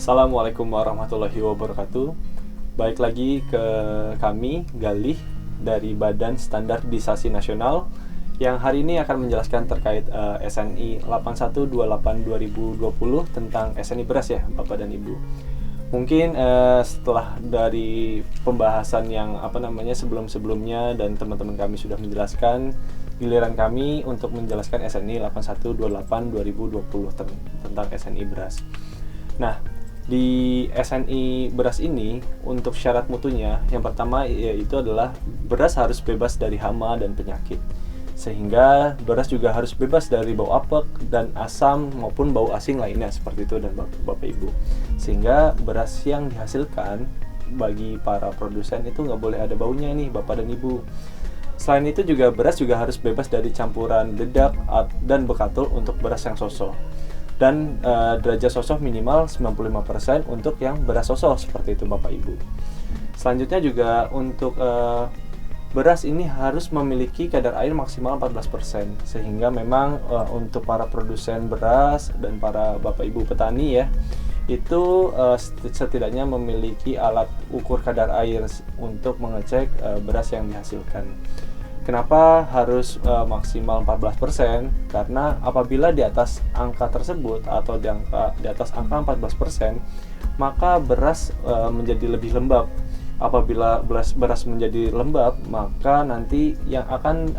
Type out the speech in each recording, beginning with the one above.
Assalamualaikum warahmatullahi wabarakatuh. Baik lagi ke kami, Galih, dari Badan Standarisasi Nasional, yang hari ini akan menjelaskan terkait SNI 8128/2020 tentang SNI beras ya, Bapak dan Ibu. Mungkin setelah dari pembahasan yang sebelum-sebelumnya dan teman-teman kami sudah menjelaskan, giliran kami untuk menjelaskan SNI 8128/2020 tentang SNI beras. Nah, di SNI beras ini untuk syarat mutunya yang pertama yaitu adalah beras harus bebas dari hama dan penyakit, sehingga beras juga harus bebas dari bau apek dan asam maupun bau asing lainnya seperti itu dan Bapak Ibu, sehingga beras yang dihasilkan bagi para produsen itu nggak boleh ada baunya nih Bapak dan Ibu. Selain itu juga beras juga harus bebas dari campuran dedak dan bekatul untuk beras yang sosoh, dan derajat sosoh minimal 95% untuk yang beras sosoh seperti itu Bapak Ibu. Selanjutnya juga untuk beras ini harus memiliki kadar air maksimal 14%, sehingga memang untuk para produsen beras dan para Bapak Ibu petani ya, itu setidaknya memiliki alat ukur kadar air untuk mengecek beras yang dihasilkan. Kenapa harus maksimal 14%? Karena apabila di atas angka tersebut atau di atas angka 14%, maka beras menjadi lebih lembab. Apabila beras menjadi lembab, maka nanti yang akan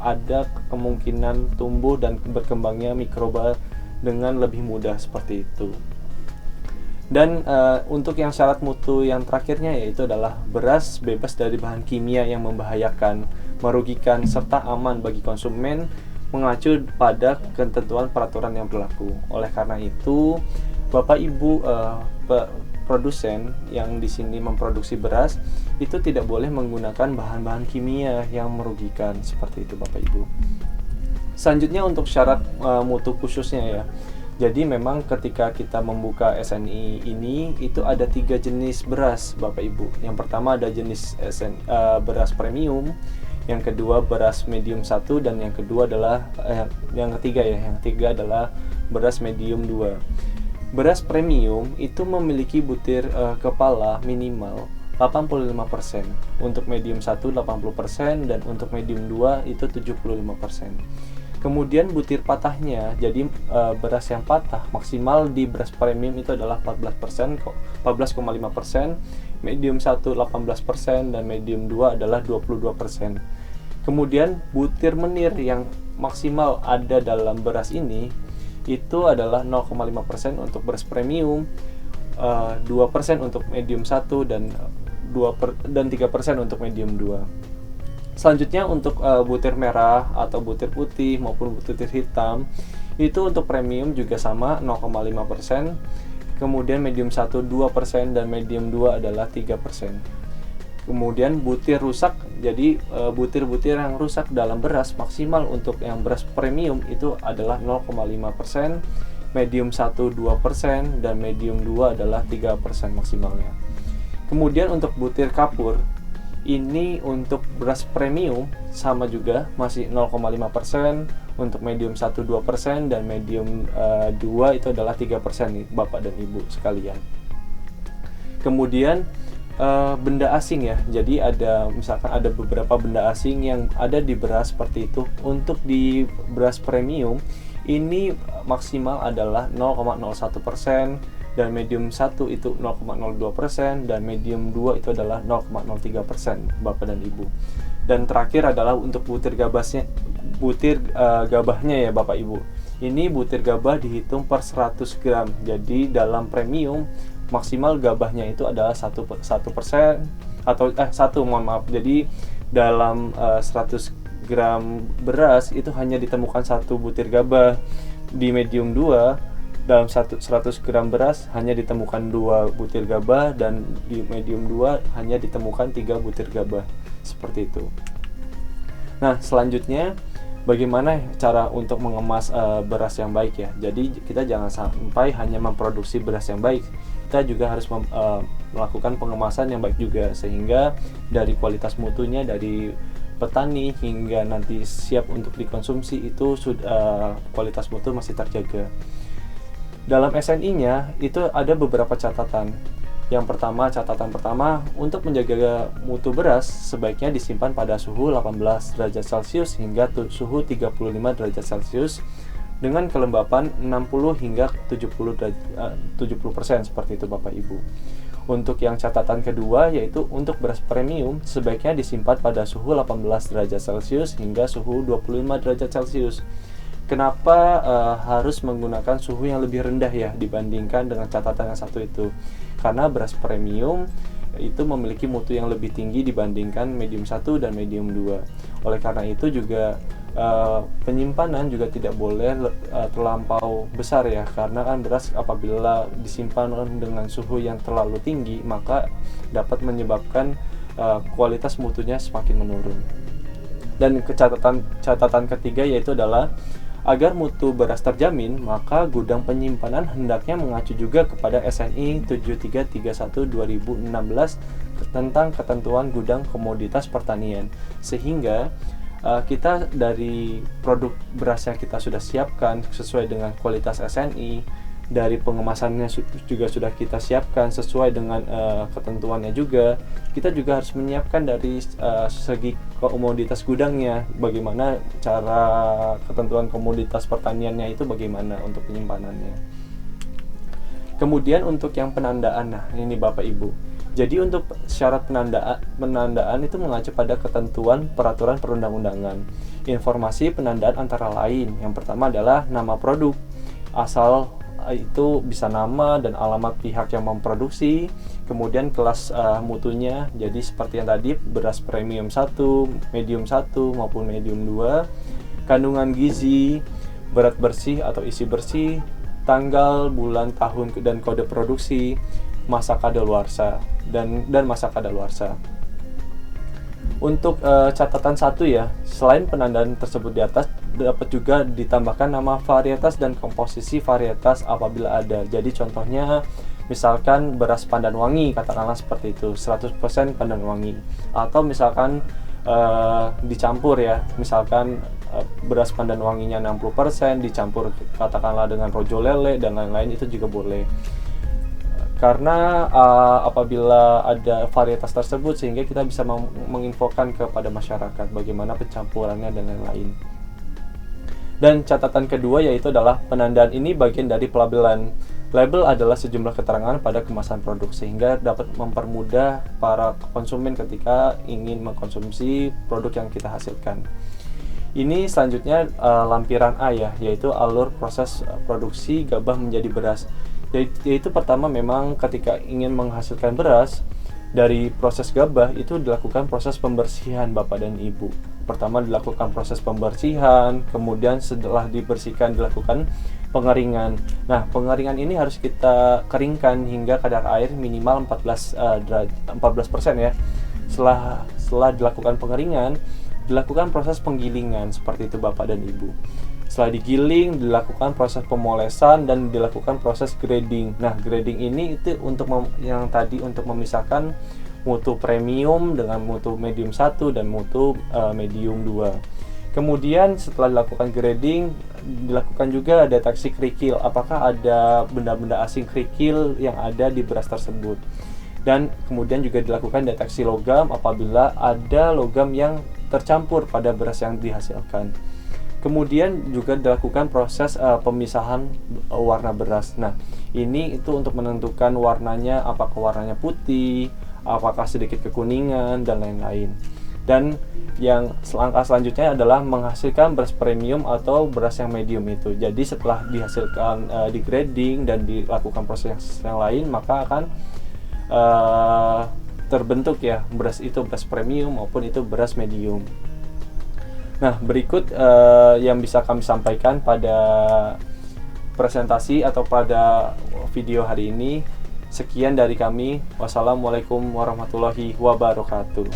ada kemungkinan tumbuh dan berkembangnya mikroba dengan lebih mudah seperti itu. Dan untuk yang syarat mutu yang terakhirnya yaitu adalah beras bebas dari bahan kimia yang membahayakan, merugikan, serta aman bagi konsumen mengacu pada ketentuan peraturan yang berlaku. Oleh karena itu, Bapak Ibu produsen yang di sini memproduksi beras itu tidak boleh menggunakan bahan-bahan kimia yang merugikan seperti itu Bapak Ibu. Selanjutnya untuk syarat mutu khususnya ya. Jadi memang ketika kita membuka SNI ini itu ada 3 jenis beras Bapak Ibu. Yang pertama ada jenis beras premium, yang kedua beras medium 1, dan yang kedua adalah yang ketiga adalah beras medium 2. Beras premium itu memiliki butir kepala minimal 85%, untuk medium 1 80%, dan untuk medium 2 itu 75%. Kemudian butir patahnya, jadi beras yang patah maksimal di beras premium itu adalah 14,5%, medium 1 18%, dan medium 2 adalah 22%. Kemudian butir menir yang maksimal ada dalam beras ini itu adalah 0,5% untuk beras premium, 2% untuk medium 1, dan 3% untuk medium 2. Selanjutnya untuk butir merah atau butir putih maupun butir hitam itu untuk premium juga sama 0,5%, kemudian medium 1 2%, dan medium 2 adalah 3%. Kemudian butir rusak, jadi butir-butir yang rusak dalam beras maksimal untuk yang beras premium itu adalah 0,5%, medium 1 2%, dan medium 2 adalah 3% maksimalnya. Kemudian untuk butir kapur ini untuk beras premium sama juga masih 0,5%, untuk medium 1 2%, dan medium 2 itu adalah 3% nih Bapak dan Ibu sekalian. Kemudian benda asing ya. Jadi misalkan ada beberapa benda asing yang ada di beras seperti itu. Untuk di beras premium ini maksimal adalah 0,01%, dan medium 1 itu 0,02%, dan medium 2 itu adalah 0,03% Bapak dan Ibu. Dan terakhir adalah untuk butir gabahnya ya Bapak Ibu. Ini butir gabah dihitung per 100 gram. Jadi dalam premium maksimal gabahnya itu adalah 1% atau 1, mohon maaf. Jadi dalam 100 gram beras itu hanya ditemukan 1 butir gabah. Di medium 2 dalam 100 gram beras hanya ditemukan 2 butir gabah, dan di medium 2 hanya ditemukan 3 butir gabah seperti itu. Nah, selanjutnya bagaimana cara untuk mengemas beras yang baik ya. Jadi kita jangan sampai hanya memproduksi beras yang baik, kita juga harus melakukan pengemasan yang baik juga, sehingga dari kualitas mutunya dari petani hingga nanti siap untuk dikonsumsi itu sudah kualitas mutu masih terjaga. Dalam SNI-nya itu ada beberapa catatan. Catatan pertama, untuk menjaga mutu beras sebaiknya disimpan pada suhu 18 derajat Celcius hingga suhu 35 derajat Celcius dengan kelembapan 60 hingga 70% seperti itu Bapak Ibu. Untuk yang catatan kedua, yaitu untuk beras premium sebaiknya disimpan pada suhu 18 derajat Celcius hingga suhu 25 derajat Celcius. Kenapa harus menggunakan suhu yang lebih rendah ya dibandingkan dengan catatan yang satu itu? Karena beras premium itu memiliki mutu yang lebih tinggi dibandingkan medium 1 dan medium 2. Oleh karena itu juga penyimpanan juga tidak boleh terlampau besar ya, karena kan beras apabila disimpan dengan suhu yang terlalu tinggi maka dapat menyebabkan kualitas mutunya semakin menurun. Dan catatan ketiga yaitu adalah agar mutu beras terjamin, maka gudang penyimpanan hendaknya mengacu juga kepada SNI 7331/2016 tentang ketentuan gudang komoditas pertanian, sehingga kita dari produk beras yang kita sudah siapkan sesuai dengan kualitas SNI, dari pengemasannya juga sudah kita siapkan sesuai dengan ketentuannya juga. Kita juga harus menyiapkan dari segi komoditas gudangnya, bagaimana cara ketentuan komoditas pertaniannya itu bagaimana untuk penyimpanannya. Kemudian untuk yang penandaan, nah ini Bapak Ibu. Jadi untuk syarat penandaan itu mengacu pada ketentuan peraturan perundang-undangan. Informasi penandaan antara lain, yang pertama adalah nama produk, asal itu bisa nama dan alamat pihak yang memproduksi, kemudian kelas mutunya, jadi seperti yang tadi beras premium 1, medium 1 maupun medium 2, kandungan gizi, berat bersih atau isi bersih, tanggal, bulan, tahun dan kode produksi, masa kadaluarsa dan masa kadaluarsa. Untuk catatan 1 ya, selain penandaan tersebut di atas, dapat juga ditambahkan nama varietas dan komposisi varietas apabila ada. Jadi contohnya misalkan beras pandan wangi, katakanlah seperti itu, 100% pandan wangi. Atau misalkan dicampur ya, misalkan beras pandan wanginya 60% dicampur katakanlah dengan rojo lele dan lain-lain, itu juga boleh. Karena apabila ada varietas tersebut, sehingga kita bisa menginfokan kepada masyarakat bagaimana pencampurannya dan lain-lain. Dan catatan kedua yaitu adalah penandaan ini bagian dari pelabelan. Label adalah sejumlah keterangan pada kemasan produk sehingga dapat mempermudah para konsumen ketika ingin mengkonsumsi produk yang kita hasilkan. Ini selanjutnya lampiran A ya, yaitu alur proses produksi gabah menjadi beras. Yaitu pertama memang ketika ingin menghasilkan beras, dari proses gabah itu dilakukan proses pembersihan Bapak dan Ibu. Pertama dilakukan proses pembersihan, kemudian setelah dibersihkan dilakukan pengeringan. Nah, pengeringan ini harus kita keringkan hingga kadar air minimal 14% ya. Setelah dilakukan pengeringan, dilakukan proses penggilingan seperti itu Bapak dan Ibu. Setelah digiling, dilakukan proses pemolesan dan dilakukan proses grading. Nah, grading ini itu untuk yang tadi untuk memisahkan mutu premium dengan mutu medium 1 dan mutu medium 2. Kemudian setelah dilakukan grading, dilakukan juga deteksi kerikil. Apakah ada benda-benda asing kerikil yang ada di beras tersebut. Dan kemudian juga dilakukan deteksi logam apabila ada logam yang tercampur pada beras yang dihasilkan. Kemudian juga dilakukan proses pemisahan warna beras. Nah, ini itu untuk menentukan warnanya, apakah warnanya putih, apakah sedikit kekuningan, dan lain-lain. Dan yang langkah selanjutnya adalah menghasilkan beras premium atau beras yang medium itu. Jadi setelah dihasilkan di grading dan dilakukan proses yang lain, maka akan terbentuk ya beras itu beras premium maupun itu beras medium. Nah, berikut yang bisa kami sampaikan pada presentasi atau pada video hari ini. Sekian dari kami. Wassalamualaikum warahmatullahi wabarakatuh.